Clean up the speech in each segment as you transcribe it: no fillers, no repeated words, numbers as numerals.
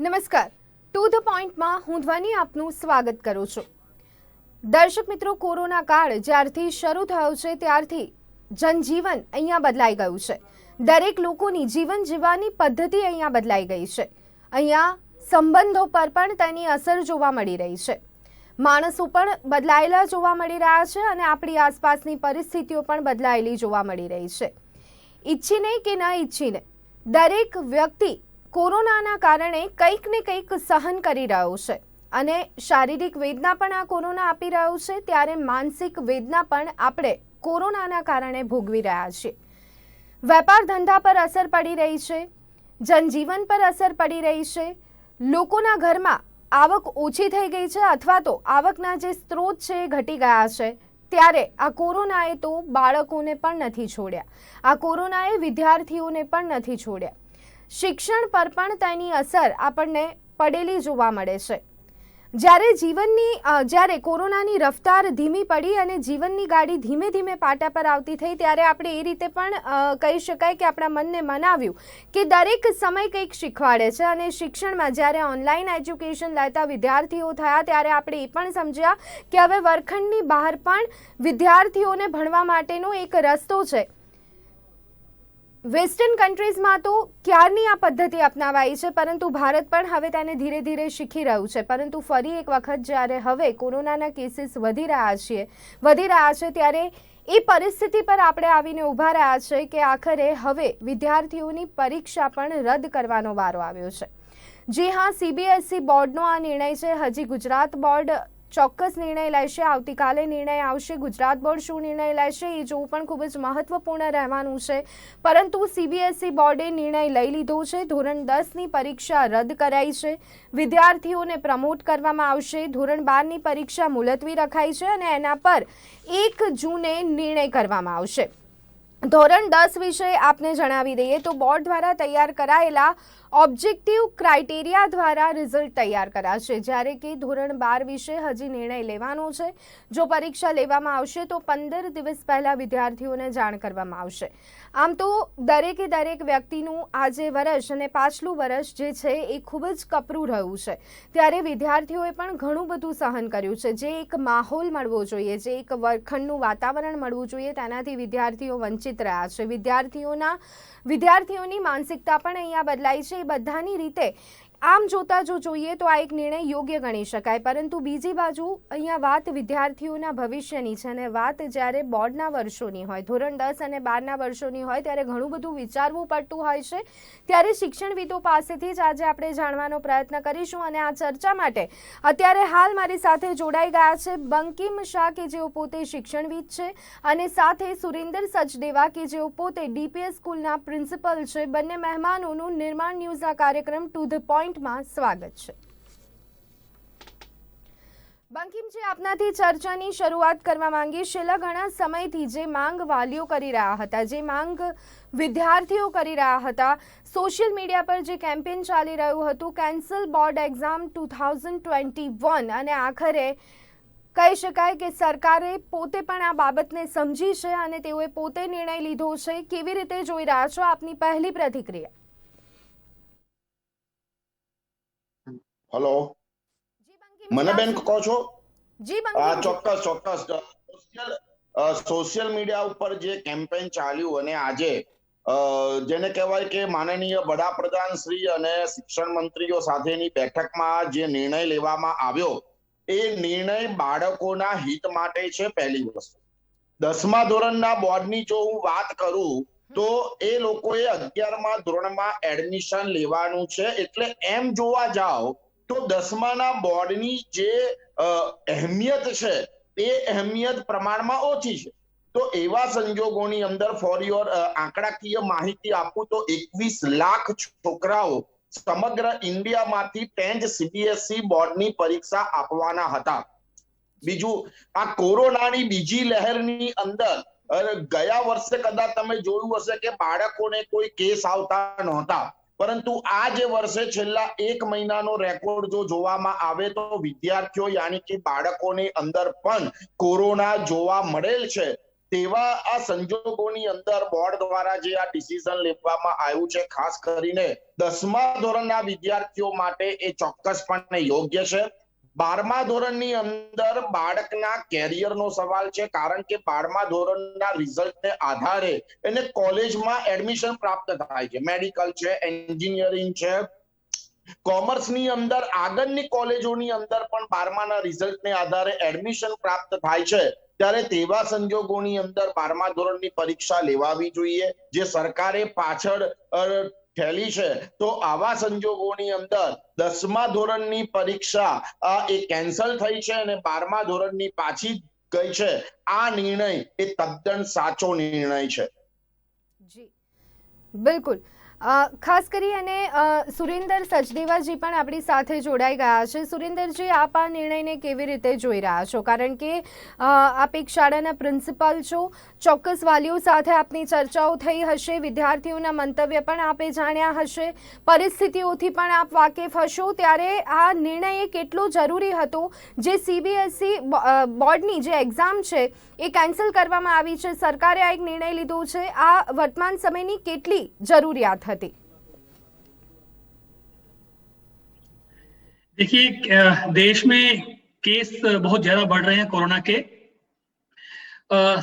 નમસ્કાર, to the પોઈન્ટમાં હું ધ્વનિ આપનું સ્વાગત કરું છું। દર્શક મિત્રો, કોરોના કાળ જ્યારથી શરૂ થયો છે ત્યારથી જનજીવન અહીંયા બદલાઈ ગયું છે। દરેક લોકોની જીવન જીવવાની પદ્ધતિ અહીંયા બદલાઈ ગઈ છે। અહીંયા સંબંધો પર પણ તેની અસર જોવા મળી રહી છે। માણસો પણ બદલાયેલા જોવા મળી રહ્યા છે અને આપણી આસપાસની પરિસ્થિતિઓ પણ બદલાયેલી જોવા મળી રહી છે। ઈચ્છીને કે ન ઈચ્છીને દરેક વ્યક્તિ કોરોનાના કારણે કંઈક ને કંઈક સહન કરી રહ્યો છે અને શારીરિક વેદના પણ આ કોરોના આપી રહ્યો છે, ત્યારે માનસિક વેદના પણ આપણે કોરોનાના કારણે ભોગવી રહ્યા છીએ। વેપાર ધંધા પર અસર પડી રહી છે, જનજીવન પર અસર પડી રહી છે, લોકોના ઘરમાં આવક ઓછી થઈ ગઈ છે અથવા તો આવકના જે સ્ત્રોત છે એ ઘટી ગયા છે। ત્યારે આ કોરોનાએ તો બાળકોને પણ નથી છોડ્યા, આ કોરોનાએ વિદ્યાર્થીઓને પણ નથી છોડ્યા। શિક્ષણ પર પણ તેની અસર આપણને પડેલી જોવા મળે છે। જ્યારે કોરોનાની રફતાર ધીમી પડી અને જીવનની ગાડી ધીમે ધીમે પાટા પર આવતી થઈ, ત્યારે આપણે એ રીતે પણ કહી શકાય કે આપણા મનને મનાવ્યું કે દરેક સમય કંઈક શીખવાડે છે અને શિક્ષણમાં જ્યારે ઓનલાઈન એજ્યુકેશન લેતા વિદ્યાર્થીઓ થયા ત્યારે આપણે એ પણ સમજ્યા કે હવે વર્ગખંડની બહાર પણ વિદ્યાર્થીઓને ભણવા માટેનો એક રસ્તો છે। વેસ્ટર્ન કન્ટ્રીઝમાં તો ક્યારની આ પદ્ધતિ અપનાવાઈ છે, પરંતુ ભારત પણ હવે તેને ધીરે ધીરે શીખી રહ્યું છે। પરંતુ ફરી એક વખત જ્યારે હવે કોરોનાના કેસીસ વધી રહ્યા છે ત્યારે એ પરિસ્થિતિ પર આપણે આવીને ઊભા રહ્યા છે કે આખરે હવે વિદ્યાર્થીઓની પરીક્ષા પણ રદ કરવાનો વારો આવ્યો છે। જી હા, સીબીએસઈ બોર્ડનો આ નિર્ણય છે। હજી ગુજરાત બોર્ડ ચોક્કસ નિર્ણય લેશે, આવતીકાલે નિર્ણય આવશે। ગુજરાત બોર્ડ શું નિર્ણય લેશે એ જોવું પણ ખૂબ જ મહત્વપૂર્ણ રહેવાનું છે, પરંતુ સીબીએસઈ બોર્ડે નિર્ણય લઈ લીધો છે। ધોરણ 10ની પરીક્ષા રદ કરાઈ છે, વિદ્યાર્થીઓને પ્રમોટ કરવામાં આવશે। ધોરણ 12ની પરીક્ષા મુલતવી રખાઈ છે અને એના પર 1 જૂને નિર્ણય કરવામાં આવશે। ધોરણ 10 વિશે આપને જણાવી દઈએ તો બોર્ડ દ્વારા તૈયાર કરાયેલા ઓબ્જેક્ટિવ ક્રાઇટેરિયા દ્વારા રિઝલ્ટ તૈયાર કરાશે, જ્યારે કે ધોરણ 12 વિશે હજી નિર્ણય લેવાનો છે। જો પરીક્ષા લેવામાં આવશે તો 15 દિવસ પહેલાં વિદ્યાર્થીઓને જાણ કરવામાં આવશે। આમ તો દરેક વ્યક્તિનું આજે વર્ષ અને પાછલું વર્ષ જે છે એ ખૂબ જ કપરું રહ્યું છે, ત્યારે વિદ્યાર્થીઓએ પણ ઘણું બધું સહન કર્યું છે। જે એક માહોલ મળવો જોઈએ, જે એક વર્ગખંડનું વાતાવરણ મળવું જોઈએ, તેનાથી વિદ્યાર્થીઓ વંચિત રહ્યા છે। વિદ્યાર્થીઓની માનસિકતા પણ અહીંયા બદલાઈ છે। એ બધાની રીતે આમ જોતા જો જોઈએ તો આ એક નિર્ણય યોગ્ય ગણી શકાય, પરંતુ બીજી બાજુ અહીંયા વાત વિદ્યાર્થીઓના ભવિષ્યની છે અને વાત જ્યારે બોર્ડના વર્ષોની હોય, ધોરણ 10 અને 12ના વર્ષોની હોય, ત્યારે ઘણું બધું વિચારવું પડતું હોય છે। ત્યારે શિક્ષણવિદો પાસેથી જ આજે આપણે જાણવાનો પ્રયત્ન કરીશું અને આ ચર્ચા માટે અત્યારે હાલ મારી સાથે જોડાઈ ગયા છે બંકિમ શાહ કે જેઓ પોતે શિક્ષણવિદ છે અને સાથે સુરેન્દર સચદેવા કે જેઓ પોતે ડીપીએસ સ્કૂલના પ્રિન્સિપલ છે। બંને મહેમાનોનું નિર્માણ ન્યૂઝના કાર્યક્રમ ટુ ધ પોઈન્ટમાં સ્વાગત છે। બંકિમજી, આપનાથી ચર્ચાની શરૂઆત કરવા માંગીશ। છેલ્લા ઘણા સમયથી જે માંગ વાલીઓ કરી રહ્યા હતા, જે માંગ વિદ્યાર્થીઓ કરી રહ્યા હતા, સોશિયલ મીડિયા પર જે કેમ્પેન ચાલી રહ્યું હતું કેન્સલ બોર્ડ એક્ઝામ 2021, અને આખરે કહી શકાય કે સરકારે પોતે પણ આ બાબતને સમજી છે અને તેઓએ પોતે નિર્ણય લીધો છે। કેવી રીતે જોઈ રહ્યા છો? આપની પહેલી પ્રતિક્રિયા। હેલો, મને બેન કહો છો? જી બંકિમ, ચોક્કસ સોશિયલ મીડિયા ઉપર જે કેમ્પેન ચાલ્યું અને આજે જેને કહેવાય કે માનનીય વડાપ્રધાન શ્રી અને શિક્ષણ મંત્રીઓ સાથેની બેઠકમાં જે નિર્ણય લેવામાં આવ્યો, એ નિર્ણય બાળકોના હિત માટે છે। પહેલી વસ્તુ, 10મા ધોરણના બોર્ડની જો હું વાત કરું તો એ લોકોએ 11મા ધોરણમાં એડમિશન લેવાનું છે, એટલે એમ જોવા જાઓ તો 10માના બોર્ડની જે અહેમિયત છે એ અહેમિયત પ્રમાણમાં ઓછી છે। તો એવા સંજોગોની અંદર ફોર યોર આંકડાકીય માહિતી આપું તો 21 લાખ છોકરાઓ સમગ્ર ઇન્ડિયામાંથી 10 સીબીએસઈ બોર્ડની પરીક્ષા આપવાના હતા। બીજું, આ કોરોનાની બીજી લહેરની અંદર ગયા વર્ષે કદાચ તમે જોયું હશે કે બાળકોને કોઈ કેસ આવતા નહોતા, પરંતુ આ જે વર્ષે છેલ્લા 1 મહિનાનો રેકોર્ડ જો જોવામાં આવે તો વિદ્યાર્થીઓ યાની કે બાળકોની અંદર પણ કોરોના જોવા મળેલ છે। તેવા આ સંજોગોની અંદર બોર્ડ દ્વારા જે આ ડિસિઝન લેવામાં આવ્યું છે, ખાસ કરીને 10મા ધોરણના વિદ્યાર્થીઓ માટે એ ચોક્કસપણે યોગ્ય છે. 12મા ધોરણની અંદર બાળકના કેરિયરનો સવાલ છે, કારણ કે 12મા ધોરણના રિઝલ્ટને આધારે એને કોલેજમાં એડમિશન પ્રાપ્ત થાય છે. મેડિકલ છે, એન્જિનિયરિંગ છે, કોમર્સની અંદર આગળની કોલેજોની અંદર પણ 12માના રિઝલ્ટને આધારે એડમિશન પ્રાપ્ત થાય છે. ત્યારે તેવા સંજોગોની અંદર 12મા ધોરણની પરીક્ષા લેવાવી જોઈએ, જે સરકારે પાછળ ઠેલી છે. તો આવા સંજોગોની અંદર 10મા ધોરણની પરીક્ષા એ કેન્સલ થઈ છે અને 12મા ધોરણની પાછી ગઈ છે. આ નિર્ણય એ તદ્દન સાચો નિર્ણય છે. જી બિલકુલ. ખાસ કરી અને સુરેન્દર સચદેવાજી પણ આપણી સાથે જોડાઈ ગયા છે. સુરેન્દરજી, આપ આ નિર્ણયને કેવી રીતે જોઈ રહ્યા છો? કારણ કે આપ એક શાળાના પ્રિન્સિપાલ છો, ચોક્કસ વાલીઓ સાથે આપની ચર્ચાઓ થઈ હશે, વિદ્યાર્થીઓના મંતવ્ય પણ આપે જાણ્યા હશે, પરિસ્થિતિઓથી પણ આપ વાકેફ હશો. ત્યારે આ નિર્ણય એ કેટલો જરૂરી હતો જે CBSE બોર્ડની જે એક્ઝામ છે એ કેન્સલ કરવામાં આવી છે, સરકારે આ એક નિર્ણય લીધો છે, આ વર્તમાન સમયની કેટલી જરૂરિયાત હતી? देखिए, देश में केस बहुत ज्यादा बढ़ रहे हैं कोरोना के.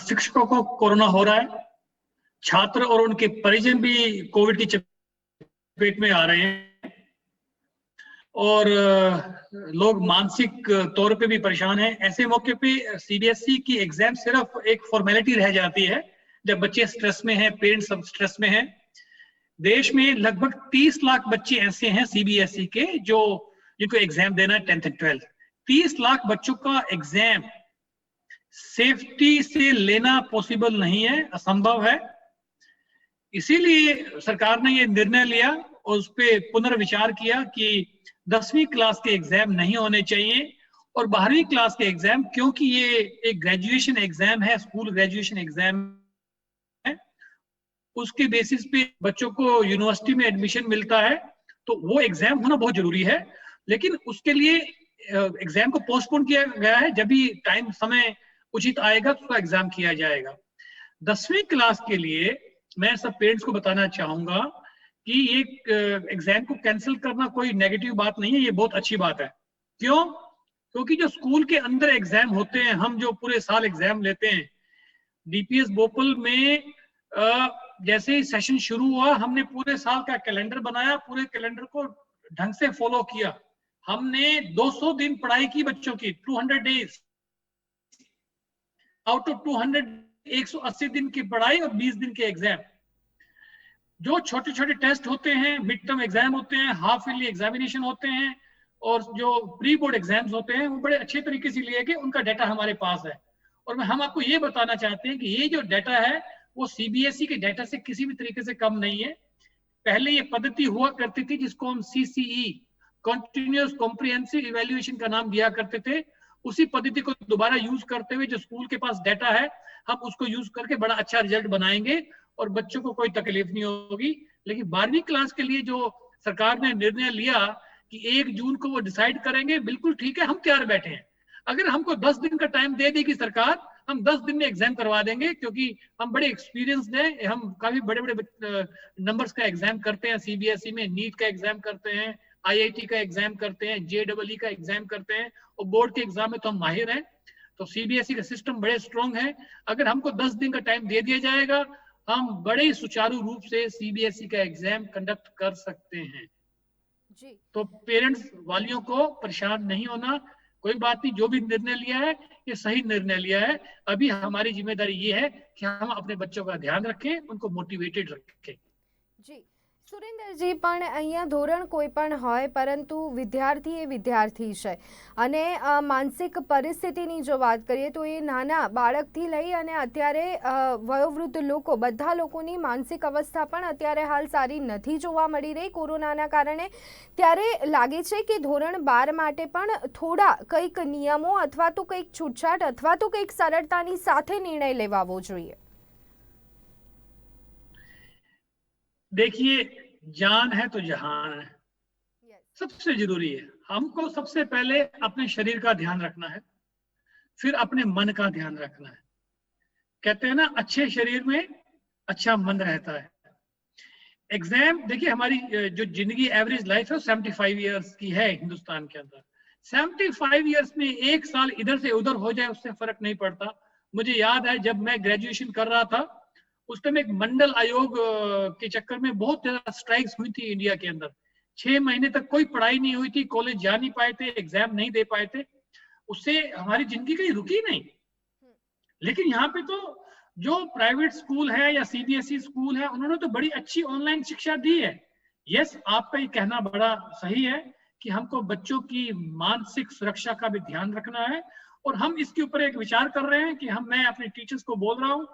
शिक्षकों को कोरोना हो रहा है, छात्र और उनके परिजन भी कोविड की चपेट में आ रहे हैं और लोग मानसिक तौर पे भी परेशान हैं. ऐसे मौके पे CBSE की एग्जाम सिर्फ एक फॉर्मेलिटी रह जाती है जब बच्चे स्ट्रेस में हैं, पेरेंट्स सब स्ट्रेस में हैं. देश में लगभग 30 लाख बच्चे ऐसे हैं CBSE के जिनको एग्जाम देना है 10th एंड 12th. 30 लाख बच्चों का एग्जाम सेफ्टी से लेना पॉसिबल नहीं है, असंभव है. इसीलिए सरकार ने ये निर्णय लिया और उस पर पुनर्विचार किया कि 10वीं क्लास के एग्जाम नहीं होने चाहिए और 12वीं क्लास के एग्जाम, क्योंकि ये एक ग्रेजुएशन एग्जाम है, स्कूल ग्रेजुएशन एग्जाम है, उसके बेसिस पे बच्चों को यूनिवर्सिटी में एडमिशन मिलता है, तो वो एग्जाम होना बहुत जरूरी है. लेकिन उसके लिए एग्जाम को पोस्टपोन किया गया है. जब भी टाइम समय उचित आएगा तो उसका एग्जाम किया जाएगा. 10वीं क्लास के लिए मैं सब पेरेंट्स को बताना चाहूंगा कि ये एग्जाम को कैंसिल करना कोई नेगेटिव बात नहीं है, ये बहुत अच्छी बात है. क्यों? क्योंकि जो स्कूल के अंदर एग्जाम होते हैं, हम जो पूरे साल एग्जाम लेते हैं, DPS भोपाल में जैसे ही सेशन शुरू हुआ, हमने पूरे साल का कैलेंडर बनाया, पूरे कैलेंडर को ढंग से फॉलो किया. हमने 200 दिन पढ़ाई की बच्चों की, 200 डेज आउट ऑफ 200, 180 दिन की पढ़ाई और 20 दिन के एग्जाम. जो छोटे छोटे टेस्ट होते हैं, मिड टर्म एग्जाम होते हैं, हाफ ईयरली एग्जामिनेशन होते हैं और जो प्री बोर्ड एग्जाम्स होते हैं, वो बड़े अच्छे तरीके से लिए गए. उनका डाटा हमारे पास है और हम आपको ये बताना चाहते हैं कि ये जो डाटा है वो CBSE के डाटा से किसी भी तरीके से कम नहीं है. पहले ये पद्धति हुआ करती थी जिसको हम CCE, कंटिन्यूअस कॉम्प्रिहेंसिव इवैल्यूएशन का नाम दिया करते थे. उसी पद्धति को दोबारा यूज करते हुए जो स्कूल के पास डाटा है, हम उसको यूज करके बड़ा अच्छा रिजल्ट बनाएंगे और बच्चों को कोई तकलीफ नहीं होगी. लेकिन 12वीं क्लास के लिए जो सरकार ने निर्णय लिया कि 1 जून को वो डिसाइड करेंगे, बिल्कुल ठीक है, हम तैयार बैठे हैं. अगर हमको 10 दिन का टाइम दे देगी सरकार, हम 10 दिन में एग्जाम करवा देंगे, क्योंकि हम बड़े एक्सपीरियंस्ड हैं. हम काफी बड़े बड़े नंबर्स का एग्जाम करते हैं CBSE में. नीट का एग्जाम करते हैं, IIT का एग्जाम करते हैं, JEE का एग्जाम करते हैं और बोर्ड के एग्जाम में तो हम माहिर हैं. तो CBSE का सिस्टम बड़े स्ट्रॉन्ग है. अगर हमको 10 दिन का टाइम दे दिया जाएगा, हम बड़े सुचारू रूप से CBSE का एग्जाम कंडक्ट कर सकते हैं जी. तो पेरेंट्स वालियों को परेशान नहीं होना, कोई बात नहीं. जो भी निर्णय लिया है ये सही निर्णय लिया है. अभी हमारी जिम्मेदारी ये है कि हम अपने बच्चों का ध्यान रखें, उनको मोटिवेटेड रखें. जी. સુરેન્દરજી, પણ અહીંયા ધોરણ કોઈ પણ હોય, પરંતુ વિદ્યાર્થી એ વિદ્યાર્થી છે અને માનસિક પરિસ્થિતિની જો વાત કરીએ તો એ નાના બાળકથી લઈ અને અત્યારે વયોવૃદ્ધ લોકો, બધા લોકોની માનસિક અવસ્થા પણ અત્યારે હાલ સારી નથી જોવા મળી રહી કોરોનાના કારણે. ત્યારે લાગે છે કે ધોરણ 12 માટે પણ થોડા કંઈક નિયમો અથવા તો કંઈક છૂટછાટ અથવા તો કંઈક સરળતાની સાથે નિર્ણય લેવાવો જોઈએ. देखिए, जान है तो जहान है. सबसे जरूरी है, हमको सबसे पहले अपने शरीर का ध्यान रखना है, फिर अपने मन का ध्यान रखना है. कहते हैं ना, अच्छे शरीर में अच्छा मन रहता है। एग्जाम देखिए, हमारी जो जिंदगी एवरेज लाइफ है 75 ईयर्स की है हिंदुस्तान के अंदर। 75 ईयर्स में एक साल इधर से उधर हो जाए उससे फर्क नहीं पड़ता। मुझे याद है जब मैं ग्रेजुएशन कर रहा था उस टाइम एक मंडल आयोग के चक्कर में बहुत ज्यादा स्ट्राइक्स हुई थी इंडिया के अंदर। 6 महीने तक कोई पढ़ाई नहीं हुई थी, कॉलेज जा नहीं पाए थे, एग्जाम नहीं दे पाए थे, उससे हमारी जिंदगी कहीं रुकी नहीं। लेकिन यहाँ पे तो जो प्राइवेट स्कूल है या सीबीएसई स्कूल है उन्होंने तो बड़ी अच्छी ऑनलाइन शिक्षा दी है। यस, आपका ये कहना बड़ा सही है कि हमको बच्चों की मानसिक सुरक्षा का भी ध्यान रखना है, और हम इसके ऊपर एक विचार कर रहे हैं कि मैं अपने टीचर्स को बोल रहा हूँ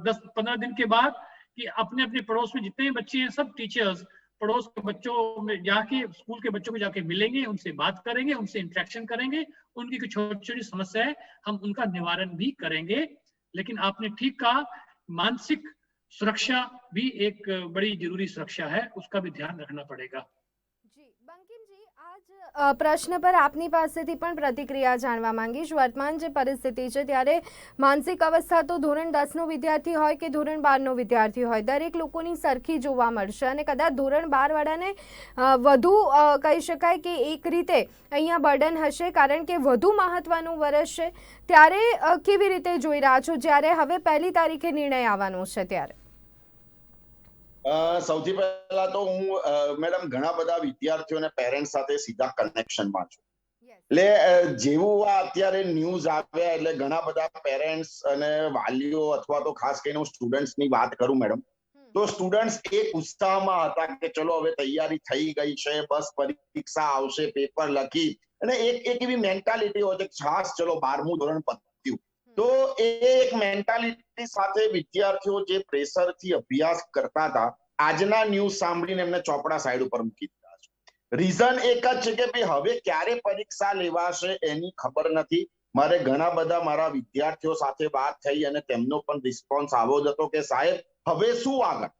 10-15 दिन के बाद कि अपने अपने पड़ोस में जितने बच्चे हैं सब टीचर्स पड़ोस के बच्चों में जाके, स्कूल के बच्चों को जाके मिलेंगे, उनसे बात करेंगे, उनसे इंटरेक्शन करेंगे, उनकी कुछ छोटी छोटी समस्या है हम उनका निवारण भी करेंगे। लेकिन आपने ठीक कहा, मानसिक सुरक्षा भी एक बड़ी जरूरी सुरक्षा है, उसका भी ध्यान रखना पड़ेगा। જી બંકિમજી, આજ પ્રશ્ન પર આપની પાસેથી પણ પ્રતિક્રિયા જાણવા માંગીશ। વર્તમાન જે પરિસ્થિતિ છે ત્યારે માનસિક અવસ્થા તો ધોરણ 10નો વિદ્યાર્થી હોય કે ધોરણ 12નો વિદ્યાર્થી હોય, દરેક લોકોની સરખી જોવા મળશે અને કદાચ ધોરણ 12 વાળાને વધુ કહી શકાય કે એક રીતે અહીંયા બર્ડન હશે, કારણ કે વધુ મહત્વનું વર્ષ છે। ત્યારે કેવી રીતે જોઈ રહ્યા છો જ્યારે હવે 1લી તારીખે નિર્ણય આવવાનો છે ત્યારે? સૌથી પહેલા તો હું મેડમ ઘણા બધા વિદ્યાર્થીઓ અને પેરેન્ટ્સ સાથે સીધા કનેક્શનમાં છું, એટલે જેવું આ અત્યારે ન્યૂઝ આવ્યા એટલે ઘણા બધા પેરેન્ટ્સ અને વાલીઓ અથવા તો ખાસ કરીને હું સ્ટુડન્ટ્સની વાત કરું મેડમ, તો સ્ટુડન્ટ્સ એક ઉત્સાહમાં હતા કે ચલો હવે તૈયારી થઈ ગઈ છે, બસ પરીક્ષા આવશે, પેપર લખી, અને એક એવી મેન્ટાલિટી હોય છે ખાસ ચલો 12મું ધોરણ પત્યું, તો એક મેન્ટાલિટી સાથે વિદ્યાર્થીઓ જે પ્રેશરથી અભ્યાસ કરતા હતા આજના ન્યૂઝ સાંભળીને એમને ચોપડા સાઈડ ઉપર મૂકી દીધા છે। રીઝન એક જ છે કે ભાઈ હવે ક્યારે પરીક્ષા લેવાશે એની ખબર નથી। મારે ઘણા બધા મારા વિદ્યાર્થીઓ સાથે વાત થઈ અને તેમનો પણ રિસ્પોન્સ આવો જ હતો કે સાહેબ હવે શું આગળ।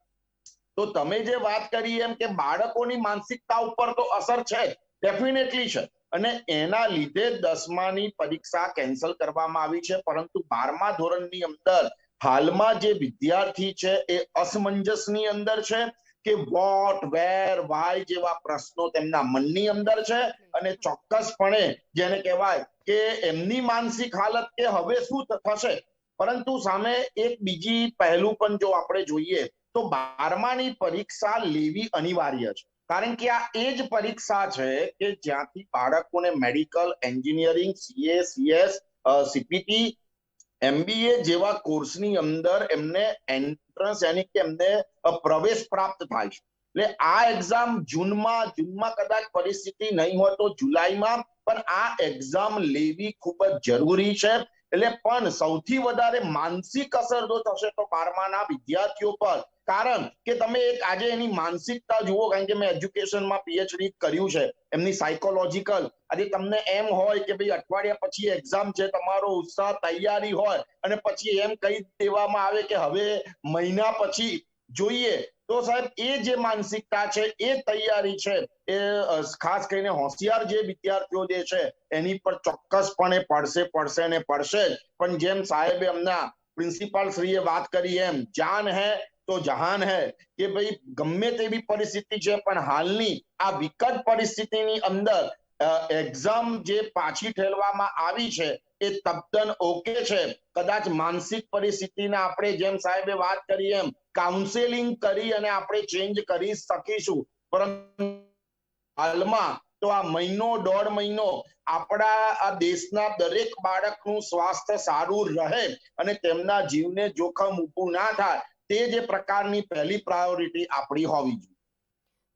તો તમે જે વાત કરી એમ કે બાળકોની માનસિકતા ઉપર તો અસર છે, ડેફિનેટલી છે, અને એના લીધે 10માની પરીક્ષા કેન્સલ કરવામાં આવી છે, પરંતુ 12મા ધોરણની અંદર હાલમાં જે વિદ્યાર્થી છે એ અસમંજસની અંદર છે કે વોટ, વેર, વાય જેવા પ્રશ્નો તેમના મનની અંદર છે, અને ચોક્કસપણે જેને કહેવાય કે એમની માનસિક હાલત કે હવે શું થશે। પરંતુ સામે એક બીજી પહેલું પણ જો આપણે જોઈએ તો 12માની પરીક્ષા લેવી અનિવાર્ય છે, કારણ કે આ એ જ પરીક્ષા છે કે જ્યાંથી બાળકોને medical, engineering, CA, CS, CPT, MBA જેવા કોર્સની અંદર એમને એન્ટ્રન્સ યાની કે એમને પ્રવેશ પ્રાપ્ત થાય છે। એટલે આ એક્ઝામ જૂનમાં કદાચ પરિસ્થિતિ નહીં હોય તો જુલાઈમાં પણ આ એક્ઝામ લેવી ખૂબ જ જરૂરી છે। એટલે પણ સૌથી વધારે માનસિક અસર જો થશે તો 12માના વિદ્યાર્થીઓ પર, કારણ કે તમે એક આજે એની માનસિકતા જુઓ, કારણ કે મેં એજ્યુકેશનમાં પીએચડી કર્યું છે, એમની સાયકોલોજીકલ, આજે તમને એમ હોય કે ભાઈ અઠવાડિયા પછી એક્ઝામ છે, તમારો ઉત્સાહ, તૈયારી હોય, અને પછી એમ કહી દેવામાં આવે કે હવે મહિના પછી જોઈએ, તો સાહેબ એ જે માનસિકતા છે, એ તૈયારી છે, એ ખાસ કરીને હોશિયાર જે વિદ્યાર્થીઓ જે છે એની પર ચોક્કસપણે પડશે ને પડશે જ। પણ જેમ સાહેબે એમના પ્રિન્સિપાલ શ્રીએ વાત કરી એમ જાન હે તો જહાન હે, કે ભાઈ ગમે તેવી પરિસ્થિતિ છે પણ હાલની આ વિકટ પરિસ્થિતિની અંદર એક્ઝામ જે પાછી ઠેલવામાં આવી છે એ તદ્દન ઓકે છે। કદાચ માનસિક પરિસ્થિતિને આપણે જેમ સાહેબે વાત કરી એમ કાઉન્સેલિંગ કરી અને આપણે ચેન્જ કરી શકીશું, પરંતુ હાલમાં તો આ મહિનો 1.5 મહિનો આપણા આ દેશના દરેક બાળકનું સ્વાસ્થ્ય સારું રહે અને તેમના જીવને જોખમ ઊભું ના થાય, તે જે પ્રકારની પહેલી પ્રાયોરિટી આપણી હોવી જોઈએ।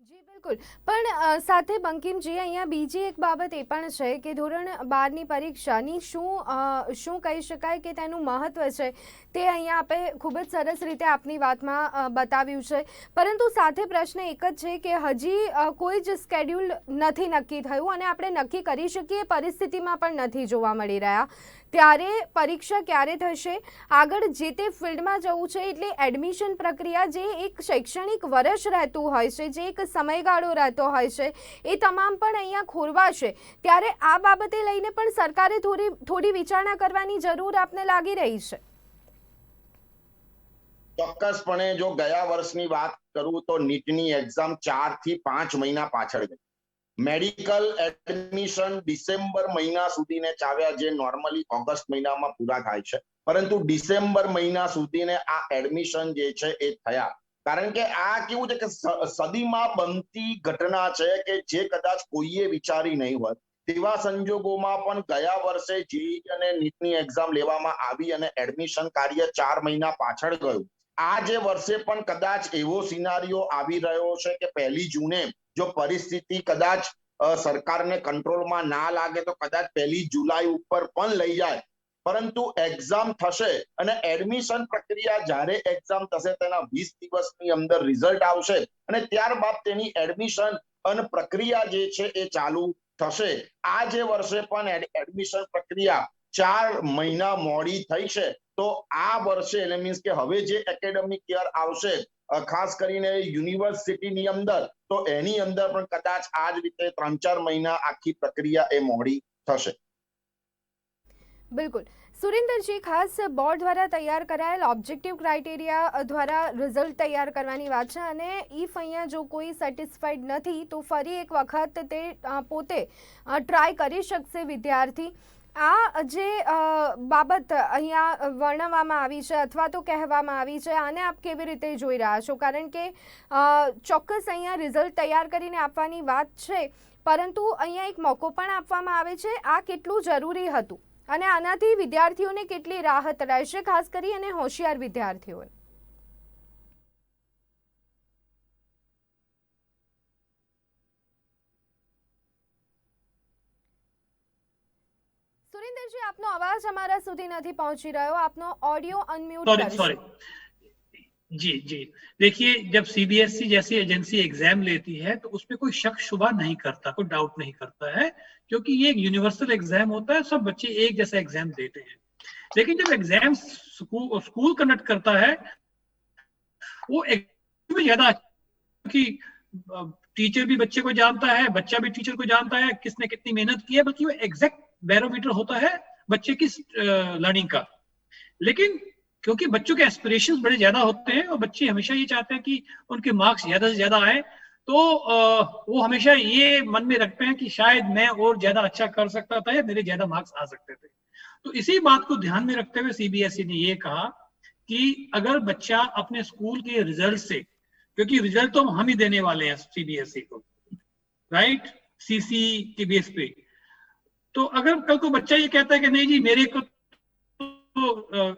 જી બિલકુલ, પણ સાથે બંકિમજી અહીંયા બીજી એક બાબત એ પણ છે કે ધોરણ 12ની પરીક્ષાની શું કહી શકાય કે તેનું મહત્વ છે તે અહીંયા આપે ખૂબ જ સરસ રીતે આપની વાતમાં બતાવ્યું છે, પરંતુ સાથે પ્રશ્ન એક જ છે કે હજી કોઈ જ સ્કેડ્યુલ નથી નક્કી થયું અને આપણે નક્કી કરી શકીએ પરિસ્થિતિમાં પણ નથી જોવા મળી રહ્યા। ત્યારે પરીક્ષા ક્યારે થશે, આગળ જે તે ફિલ્ડમાં જવું છે એટલે એડમિશન પ્રક્રિયા જે એક શૈક્ષણિક વર્ષ રહેતું હોય છે, જે એક સમયગાળો રહેતો હોય છે, એ તમામ પણ અહીંયા ખોરવાશે। ત્યારે આ બાબતે લઈને પણ સરકારે થોડી વિચારણા કરવાની જરૂર આપને લાગી રહી છે? ચોક્કસપણે જો ગયા વર્ષની વાત કરું તો નીટની એક્ઝામ 4 થી 5 મહિના પાછળ ગઈ. મેડિકલ એડમિશન ડિસેમ્બર મહિના સુધીને ચાવ્યા, જે નોર્મલી ઓગસ્ટ મહિનામાં પૂરા થાય છે, પરંતુ ડિસેમ્બર મહિના સુધીને આ એડમિશન જે છે એ થયા. કારણ કે આ કેવું છે કે સદીમાં બનતી ઘટના છે કે જે કદાચ કોઈએ વિચારી નહીં હોય. તેવા સંજોગોમાં પણ ગયા વર્ષે જેઈઈ અને નીટની એક્ઝામ લેવામાં આવી અને એડમિશન કાર્ય 4 મહિના પાછળ ગયું. આ જે વર્ષે પણ કદાચ એવો સિનારીઓ આવી રહ્યો છે કે 1 જૂને જો પરિસ્થિતિ કદાચ સરકારને કંટ્રોલમાં ના લાગે તો કદાચ 1 જુલાઈ ઉપર પણ લઈ જાય. પરંતુ એક્ઝામ થશે અને એડમિશન પ્રક્રિયા જ્યારે એક્ઝામ થશે તેના 20 દિવસની અંદર રિઝલ્ટ આવશે અને ત્યારબાદ તેની એડમિશન અને પ્રક્રિયા જે છે એ ચાલુ થશે. આ જે વર્ષે પણ એડમિશન પ્રક્રિયા 4 મહિના મોડી થઈ છે, તો આ વર્ષે એટલે મીન્સ કે હવે જે એકેડેમિક યર આવશે, ખાસ કરીને યુનિવર્સિટીની અંદર, તો એની અંદર પણ કદાચ આ જ રીતે 3-4 મહિના આખી પ્રક્રિયા એ મોડી થશે. બિલકુલ. સુરેન્દ્રજી, ખાસ બોર્ડ દ્વારા તૈયાર કરાયેલ ઓબ્જેક્ટિવ ક્રાઇટેરિયા દ્વારા રિઝલ્ટ તૈયાર કરવાની વાત છે અને ઇફ અહીંયા જો કોઈ સેટિસ્ફાઈડ નથી તો ફરી એક વખત તે પોતે ટ્રાય કરી શકશે વિદ્યાર્થી. આ જે બાબત અહીંયા વર્ણવવામાં આવી છે અથવા તો કહેવામાં આવી છે, આને આપ કેવી રીતે જોઈ રહ્યા છો? કારણ કે ચોક્કસ અહીંયા રિઝલ્ટ તૈયાર કરીને આપવાની વાત છે, પરંતુ અહીંયા એક મોકો પણ આપવામાં આવે છે. આ કેટલું જરૂરી હતું અને આનાથી વિદ્યાર્થીઓને કેટલી રાહત રહેશે, ખાસ કરી અને હોશિયાર વિદ્યાર્થીઓને? સુરેન્દ્રજી, આપનો અવાજ અમારા સુધી નથી પહોंची રહ્યો. आपनो ऑडियो अनम्यूट सॉरी जी जी देखिए, जब सीबीएसई जैसी एजेंसी एग्जाम लेती है तो उसमें कोई शक शुबा नहीं करता, कोई डाउट नहीं करता है, क्योंकि ये एक यूनिवर्सल एग्जाम होता है, सब बच्चे एक जैसा एग्जाम देते हैं. लेकिन जब एग्जाम स्कूल कंडक्ट करता है वो में ज्यादा, क्योंकि टीचर भी बच्चे को जानता है, बच्चा भी टीचर को जानता है किसने कितनी मेहनत की है, बल्कि वो एग्जैक्ट बैरोमीटर होता है बच्चे की लर्निंग का. लेकिन क्योंकि बच्चों के एस्पिरेशंस बड़े ज्यादा होते हैं और बच्चे हमेशा ये चाहते हैं कि उनके मार्क्स ज्यादा से ज्यादा आए, तो वो हमेशा ये मन में रखते हैं कि शायद मैं और ज्यादा अच्छा कर सकता था या मेरे ज्यादा मार्क्स आ सकते थे. तो इसी बात को ध्यान में रखते हुए सीबीएसई ने ये कहा कि अगर बच्चा अपने स्कूल के रिजल्ट से, क्योंकि रिजल्ट तो हम ही देने वाले हैं सीबीएसई को, राइट, सीसी के बेस पे, तो अगर कल को बच्चा ये कहता है कि नहीं जी मेरे को तो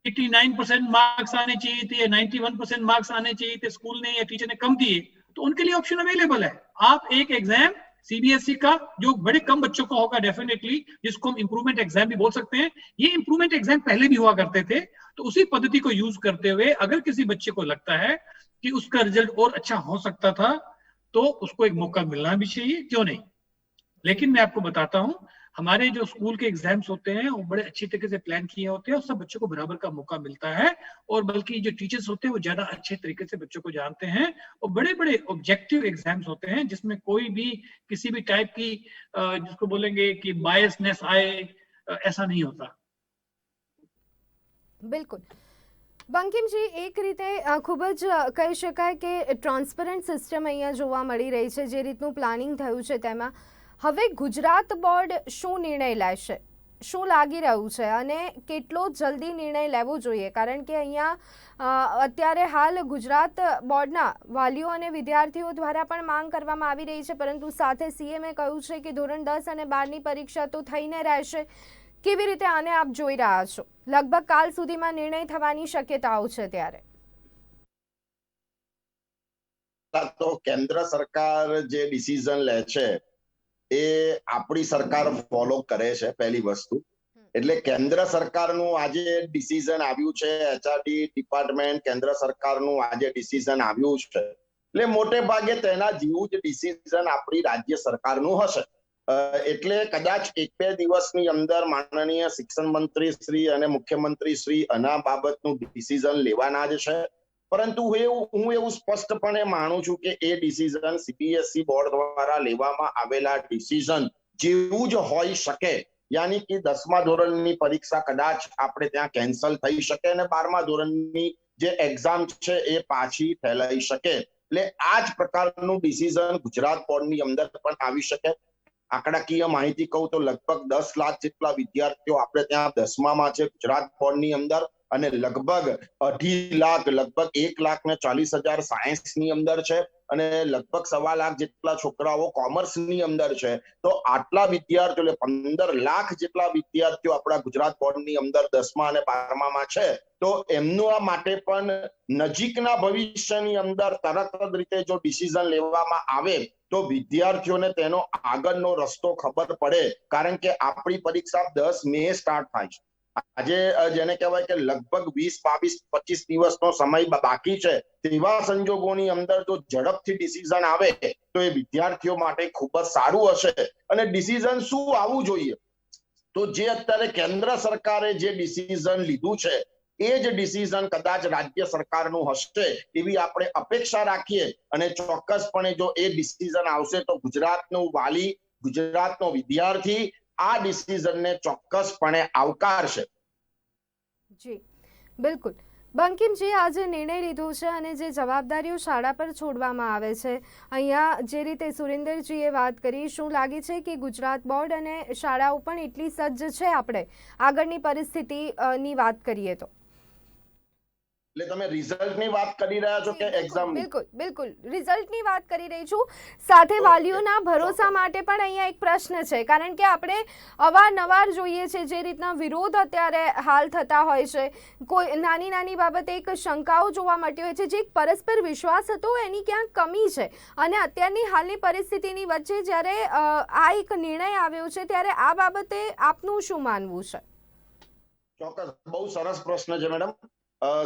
89% मार्क्स आने चाहिए थे या 91% मार्क्स आने चाहिए थे, स्कूल ने या टीचर ने कम दिए, तो उनके लिए ऑप्शन अवेलेबल है. आप एक एग्जाम सीबीएसई का जो बड़े कम बच्चों का होगा डेफिनेटली, जिसको हम इंप्रूवमेंट एग्जाम भी बोल सकते हैं, ये इंप्रूवमेंट एग्जाम पहले भी हुआ करते थे, तो उसी पद्धति को यूज करते हुए अगर किसी बच्चे को लगता है कि उसका रिजल्ट और अच्छा हो सकता था तो उसको एक मौका मिलना भी चाहिए, क्यों नहीं. लेकिन मैं आपको बताता हूं, हमारे जो स्कूल के एग्जाम्स होते हैं वो बड़े अच्छी तरीके से प्लान किए होते हैं और सब बच्चों को बराबर का मौका मिलता है, और बल्कि जो टीचर्स होते हैं वो ज्यादा अच्छे तरीके से बच्चों को जानते हैं, और बड़े बड़े ऑब्जेक्टिव एग्जाम्स होते हैं जिसमें कोई भी किसी भी टाइप की जिसको बोलेंगे कि बायसनेस आए, ऐसा नहीं होता. બિલકુલ. બંકિમજી, એક રીતે ખૂબ જ કહી શકાય કે ટ્રાન્સપરન્ટ સિસ્ટમ અહીંયા જોવા મળી રહી છે. જે રીતનું પ્લાનિંગ થયું છે તેમાં હવે ગુજરાત બોર્ડ શું નિર્ણય લેશે, શું લાગી રહ્યું છે અને કેટલો જલ્દી નિર્ણય લેવો જોઈએ? કારણ કે અહીંયા અત્યારે હાલ ગુજરાત બોર્ડના વાલીઓ અને વિદ્યાર્થીઓ દ્વારા પણ માંગ કરવામાં આવી રહી છે, પરંતુ સાથે સીએમએ કહ્યું છે કે ધોરણ 10 અને 12ની પરીક્ષા તો થઈને રહેશે. કેવી રીતે આને આપ જોઈ રહ્યા છો? લગભગ કાલ સુધીમાં નિર્ણય થવાની શક્યતાઓ છે ત્યારે. તો કેન્દ્ર સરકાર જે ડિસિઝન લે છે એ આપણી સરકાર ફોલો કરે છે, પહેલી વસ્તુ. એટલે કેન્દ્ર સરકારનું આજે ડિસિઝન આવ્યું છે, એચઆરડી ડિપાર્ટમેન્ટ કેન્દ્ર સરકારનું આજે ડિસિઝન આવ્યું છે, એટલે મોટે ભાગે તેના જેવું જ ડિસિઝન આપણી રાજ્ય સરકારનું હશે. એટલે કદાચ 1-2 દિવસની અંદર માનનીય શિક્ષણ મંત્રી શ્રી અને મુખ્યમંત્રી શ્રી આના બાબતનું ડિસિઝન લેવાના જ છે. પરંતુ હું એવું સ્પષ્ટપણે માનું છું કે એ ડિસિઝન સીબીએસઈ બોર્ડ દ્વારા લેવામાં આવેલા ડિસિઝન જેવું જ હોઈ શકે. યાની કે 10મા ધોરણની પરીક્ષા કદાચ આપણે ત્યાં કેન્સલ થઈ શકે અને 12મા ધોરણની જે એક્ઝામ છે એ પાછી ફેલાઈ શકે. એટલે આ જ પ્રકારનું ડિસિઝન ગુજરાત બોર્ડની અંદર પણ આવી શકે. આંકડાકીય માહિતી કહું તો લગભગ 10 લાખ જેટલા વિદ્યાર્થીઓ આપણે ત્યાં 10મામાં છે ગુજરાત બોર્ડની અંદર, અને લગભગ 2.5 લાખ, લગભગ 1,40,000 સાયન્સની અંદર છે, અને લગભગ 1.25 લાખ જેટલા છોકરાઓ કોમર્સની અંદર છે. તો આટલા વિદ્યાર્થીઓ, એટલે 15 લાખ જેટલા વિદ્યાર્થીઓ આપણા ગુજરાત બોર્ડની અંદર 10મા અને 12મામાં છે. તો એમનું આ માટે પણ નજીકના ભવિષ્યની અંદર તરત જ રીતે જો ડિસિઝન લેવામાં આવે તો વિદ્યાર્થીઓને તેનો આગળનો રસ્તો ખબર પડે. કારણ કે આપણી પરીક્ષા 10 મે સ્ટાર્ટ થાય છે. આજે જેને કહેવાય કે લગભગ 20, 22, 25 દિવસનો સમય બાકી છે. તેવા સંજોગોની અંદર જો ઝડપથી ડિસિઝન આવે તો એ વિદ્યાર્થીઓ માટે ખૂબ જ સારું હશે. અને ડિસિઝન શું આવવું જોઈએ, તો જે અત્યારે કેન્દ્ર સરકારે જે ડિસિઝન લીધું છે એ જ ડિસિઝન કદાચ રાજ્ય સરકારનું હશે એવી આપણે અપેક્ષા રાખીએ. અને ચોક્કસપણે જો એ ડિસિઝન આવશે તો ગુજરાતનો વાલી, ગુજરાતનો વિદ્યાર્થી આ ડિસિઝનને ચોક્કસપણે આવકારશે. જી બિલકુલ. બંકિમજી, આ જે નિર્ણય લીધો છે અને જે જવાબદારીઓ શાળા પર છોડવામાં આવે છે, અહીંયા જે રીતે સુરેન્દ્રજીએ વાત કરી, શું લાગે છે કે ગુજરાત બોર્ડ અને શાળાઓ પણ એટલી સજ્જ છે આપણે આગળની પરિસ્થિતિની વાત કરીએ તો? એટલે તમે રિઝલ્ટની વાત કરી રહ્યા છો કે એક્ઝામ? બિલકુલ બિલકુલ, રિઝલ્ટની વાત કરી રહી છું. સાથે વાલીઓના ભરોસા માટે પણ અહીંયા એક પ્રશ્ન છે, કારણ કે આપણે અવારનવાર જોઈએ છે જે રીતના વિરોધ અત્યારે હાલ થતા હોય છે, કોઈ નાની નાની બાબતે એક શંકાઓ જોવા મળતી હોય છે, જે એક પરસ્પર વિશ્વાસ હતો એની ક્યાંક કમી છે. અને અત્યારની હાલની પરિસ્થિતિની વચ્ચે જ્યારે આ એક નિર્ણય આવ્યો છે ત્યારે આ બાબતે આપનું શું માનવું છે? ચોક્કસ, બહુ સરસ પ્રશ્ન છે મેડમ.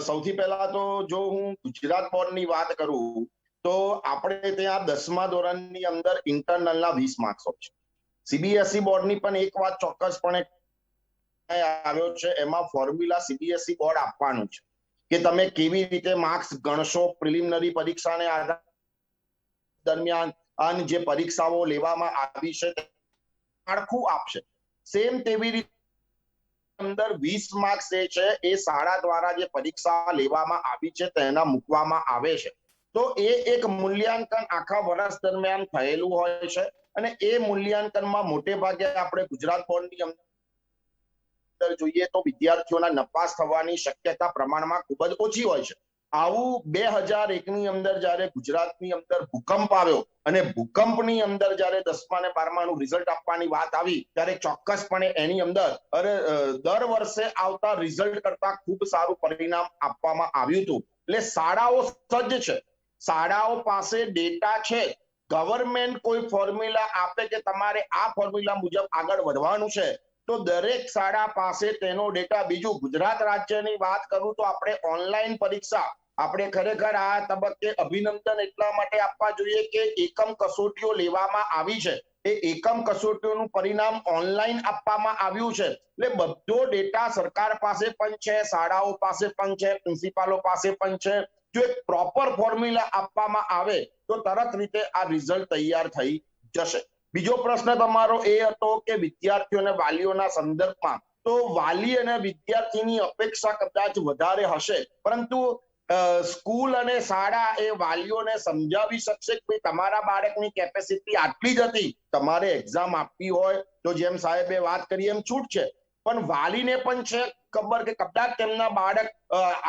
સૌથી પહેલા તો જો હું ગુજરાત બોર્ડની વાત કરું તો આપણે ત્યાં 10મા ધોરણની અંદર ઇન્ટરનલના 20 માર્ક્સ હોય છે. સીબીએસઈ બોર્ડની પણ એક વાત ચોક્કસપણે આવ્યો છે, એમાં ફોર્મ્યુલા સીબીએસઈ બોર્ડ આપવાનું છે કે તમે કેવી રીતે માર્ક્સ ગણશો. પ્રિલિમિનરી પરીક્ષાને દરમિયાન જે પરીક્ષાઓ લેવામાં આવી છે માળખું આપશે. સેમ તેવી રીતે અંદર 20 માર્ક્સ છે એ શાળા દ્વારા જે પરીક્ષા લેવામાં આવી છે તેના મૂકવામાં આવે છે. તો એ એક મૂલ્યાંકન આખા વર્ષ દરમિયાન થયેલું હોય છે, અને એ મૂલ્યાંકનમાં મોટે ભાગે આપણે ગુજરાત બોર્ડની અંદર જોઈએ તો વિદ્યાર્થીઓના નપાસ થવાની શક્યતા પ્રમાણમાં ખૂબ જ ઓછી હોય છે. આવું 2001ની અંદર જ્યારે ગુજરાતની અંદર ભૂકંપ આવ્યો અને ભૂકંપની અંદર જ્યારે 10મા અને 12માનું રિઝલ્ટ આપવાની વાત આવી ત્યારે ચોક્કસપણે એની અંદર દર વર્ષે આવતા રિઝલ્ટ કરતા ખૂબ સારું પરિણામ આપવામાં આવ્યું હતું. એટલે શાળાઓ સજ્જ છે, શાળાઓ પાસે ડેટા છે. ગવર્મેન્ટ કોઈ ફોર્મ્યુલા આપે કે તમારે આ ફોર્મ્યુલા મુજબ આગળ વધવાનું છે તો દરેક શાળા પાસે તેનો ડેટા. બીજું, ગુજરાત રાજ્યની વાત કરું તો આપણે ઓનલાઈન પરીક્ષા આપણે ખરેખર આ તબક્કે અભિનંદન એટલા માટે આપવા જોઈએ કે એકમ કસોટીઓ લેવામાં આવી છે. એ એકમ કસોટીઓનું પરિણામ ઓનલાઈન આપવામાં આવ્યું છે. એટલે બધો ડેટા સરકાર પાસે પણ છે, શાળાઓ પાસે પણ છે, પ્રિન્સિપાલો પાસે પણ છે. જો એક પ્રોપર ફોર્મ્યુલા આપવામાં આવે તો તરત રીતે આ રિઝલ્ટ તૈયાર થઈ જશે. બીજો પ્રશ્ન તમારો એ હતો કે વિદ્યાર્થીઓ અને વાલીઓના સંદર્ભમાં, તો વાલી અને વિદ્યાર્થીની અપેક્ષા કદાચ વધારે હશે, પરંતુ સ્કૂલ અને શાળા એ વાલીઓને સમજાવી શકશે કે તમારા બાળકની કેપેસિટી આટલી જ હતી, તમારે એક્ઝામ આપવી હોય તો જેમ સાહેબે વાત કરી એમ છૂટ છે. પણ વાલીને પણ છે ખબર કે કદાચ તેમના બાળક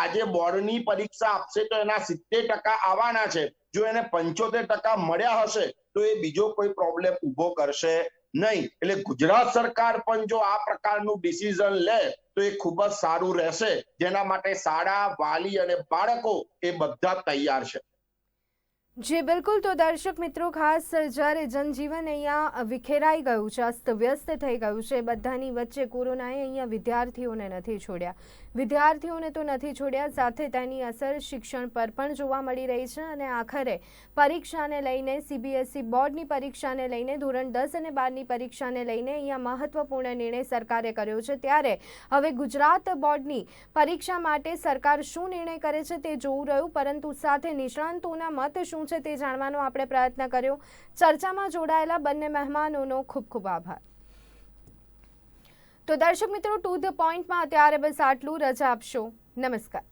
આજે બોર્ડની પરીક્ષા આપશે તો એના 70% આવવાના છે. જો એને 75% મળ્યા હશે તો એ બીજો કોઈ પ્રોબ્લેમ ઉભો કરશે નહીં. એટલે ગુજરાત સરકાર પણ જો આ પ્રકારનું ડિસિઝન લે તો એ ખૂબ જ સારું રહેશે, જેના માટે શાળા, વાલી અને બાળકો એ બધા તૈયાર છે. જી બિલકુલ. તો દર્શક મિત્રો, ખાસ જ્યારે જનજીવન અહીંયા વિખેરાઈ ગયું છે, અસ્તવ્યસ્ત થઈ ગયું છે, બધાની વચ્ચે કોરોનાએ અહીંયા વિદ્યાર્થીઓને નથી છોડ્યા. વિદ્યાર્થીઓને તો નથી છોડ્યા, સાથે તેની અસર શિક્ષણ પર પણ જોવા મળી રહી છે. અને આખરે પરીક્ષાને લઈને, સીબીએસઈ બોર્ડની પરીક્ષાને લઈને, ધોરણ 10 અને 12ની પરીક્ષાને લઈને અહીંયા મહત્વપૂર્ણ નિર્ણય સરકારે કર્યો છે. ત્યારે હવે ગુજરાત બોર્ડની પરીક્ષા માટે સરકાર શું નિર્ણય કરે છે તે જોવું રહ્યું, પરંતુ સાથે નિષ્ણાંતોના મત શું છે તે જાણવાનો આપણે પ્રયત્ન કર્યો. ચર્ચામાં જોડાયેલા બંને મહેમાનોનો ખૂબ ખૂબ આભાર. તો દર્શક મિત્રો, ટુ ધ પોઈન્ટમાં અત્યારે બસ આટલું. રજા આપશો. નમસ્કાર.